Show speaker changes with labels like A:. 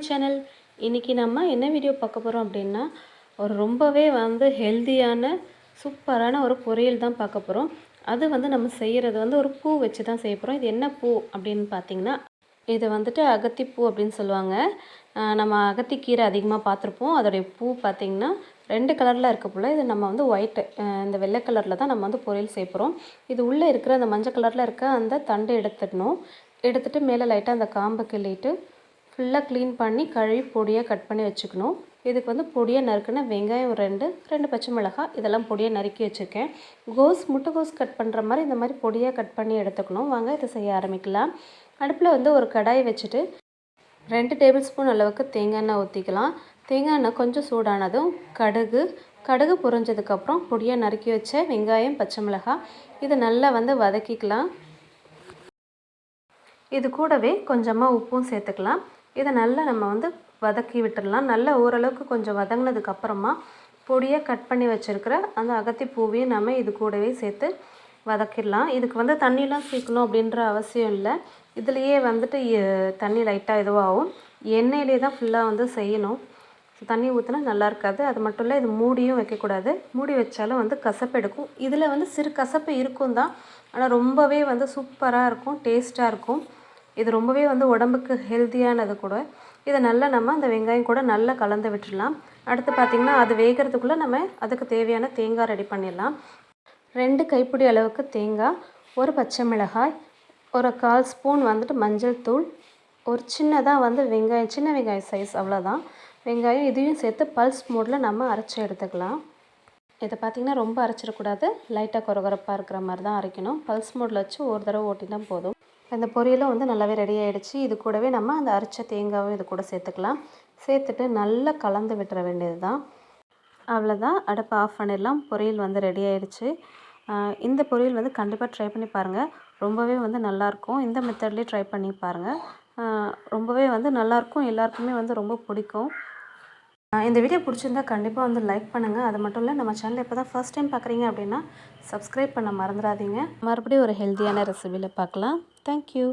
A: Channel. இன்றைக்கி நம்ம என்ன வீடியோ பார்க்க போகிறோம் அப்படின்னா, ஒரு ரொம்பவே ஹெல்த்தியான சூப்பரான ஒரு பொரியல் தான் பார்க்க போகிறோம். அது நம்ம செய்கிறது ஒரு பூ வச்சு தான் செய்ய போகிறோம். இது என்ன பூ அப்படின்னு பார்த்தீங்கன்னா, இது அகத்திப்பூ அப்படின்னு சொல்லுவாங்க. நம்ம அகத்திக்கீரை அதிகமாக பார்த்துருப்போம். அதோடைய பூ பார்த்திங்கன்னா 2 கலரில் இருக்க போல். இது நம்ம ஒயிட்டு, இந்த வெள்ளை கலரில் தான் நம்ம பொரியல் செய்ய போகிறோம். இது உள்ளே இருக்கிற அந்த மஞ்சள் கலரில் இருக்க அந்த தண்டு எடுத்துடணும். எடுத்துகிட்டு மேலே லைட்டாக அந்த காம்பை கிள்ளிட்டு ஃபுல்லாக க்ளீன் பண்ணி கழுவி பொடியாக கட் பண்ணி வச்சுக்கணும். இதுக்கு பொடியாக நறுக்குன வெங்காயம் 2 பச்சை மிளகாய் இதெல்லாம் பொடியாக நறுக்கி வச்சுருக்கேன். முட்டைகோஸ் கட் பண்ணுற மாதிரி இந்த மாதிரி பொடியாக கட் பண்ணி எடுத்துக்கணும். வாங்க இதை செய்ய ஆரம்பிக்கலாம். அடுப்பில் ஒரு கடாய் வச்சுட்டு 2 டேபிள் ஸ்பூன் அளவுக்கு தேங்காய் எண்ணெய் ஊற்றிக்கலாம். தேங்காய் எண்ணெய் கொஞ்சம் சூடானதும் கடுகு பொரிஞ்சதுக்கப்புறம் பொடியாக நறுக்கி வச்ச வெங்காயம் பச்சை மிளகாய் இதை நல்லா வதக்கிக்கலாம். இது கூடவே கொஞ்சமாக உப்பும் சேர்த்துக்கலாம். இதை நல்லா நம்ம வதக்கி விட்டுடலாம். நல்லா ஓரளவுக்கு கொஞ்சம் வதங்கினதுக்கப்புறமா பொடியாக கட் பண்ணி வச்சுருக்கிற அந்த அகத்திப்பூவையும் நம்ம இது கூடவே சேர்த்து வதக்கிடலாம். இதுக்கு தண்ணிலாம் சேர்க்கணும் அப்படின்ற அவசியம் இல்லை. இதுலேயே தண்ணி லைட்டாக இதுவாகும். எண்ணெயிலே தான் ஃபுல்லாக செய்யணும். தண்ணி ஊற்றினா நல்லா இருக்காது. அது மட்டும் இல்லை, இது மூடியும் வைக்கக்கூடாது. மூடி வச்சாலும் கசப்பு எடுக்கும். இதில் சிறு கசப்பு இருக்கும் தான், ஆனால் ரொம்பவே சூப்பராக இருக்கும், டேஸ்ட்டாக இருக்கும். இது ரொம்பவே உடம்புக்கு ஹெல்த்தியானது கூட. இதை நல்லா நம்ம அந்த வெங்காயம் கூட நல்லா கலந்து விட்டுடலாம். அடுத்து பார்த்திங்கன்னா, அது வேகிறதுக்குள்ளே நம்ம அதுக்கு தேவையான தேங்காய் ரெடி பண்ணிடலாம். 2 கைப்பிடி அளவுக்கு தேங்காய், ஒரு பச்சை மிளகாய், ஒரு 1/4 ஸ்பூன் மஞ்சள் தூள், ஒரு சின்னதாக வெங்காயம், சின்ன வெங்காயம் சைஸ் அவ்வளோதான் வெங்காயம். இதையும் சேர்த்து பல்ஸ் மோடில் நம்ம அரைச்சி எடுத்துக்கலாம். இதை பார்த்திங்கன்னா ரொம்ப அரைச்சிடக்கூடாது, லைட்டாக கொரகொரப்பாக இருக்கிற மாதிரி தான் அரைக்கணும். பல்ஸ் மோடில் வச்சு ஒரு தடவை ஓட்டினா போதும். இந்த பொரியலும் நல்லாவே ரெடி ஆகிடுச்சு. இது கூடவே நம்ம அந்த அரைச்ச தேங்காயும் இது கூட சேர்த்துக்கலாம். சேர்த்துட்டு நல்லா கலந்து விட்டுற வேண்டியது தான். அவ்வளோதான், அடுப்பை ஆஃப் பண்ணிடலாம். பொரியல் ரெடி ஆகிடுச்சு. இந்த பொரியல் கண்டிப்பாக ட்ரை பண்ணி பாருங்கள். ரொம்பவே நல்லாயிருக்கும். இந்த மெத்தட்லேயே ட்ரை பண்ணி பாருங்கள். ரொம்பவே நல்லாயிருக்கும். எல்லாருக்குமே ரொம்ப பிடிக்கும். இந்த வீடியோ பிடிச்சிருந்தா கண்டிப்பாக லைக் பண்ணுங்கள். அது மட்டும் இல்லை, நம்ம சேனலை இப்போ தான் ஃபர்ஸ்ட் டைம் பார்க்குறீங்க அப்படின்னா சப்ஸ்கிரைப் பண்ண மறந்துடாதீங்க. மறுபடியும் ஒரு ஹெல்த்தியான ரெசிபியில் பார்க்கலாம். தேங்க்யூ.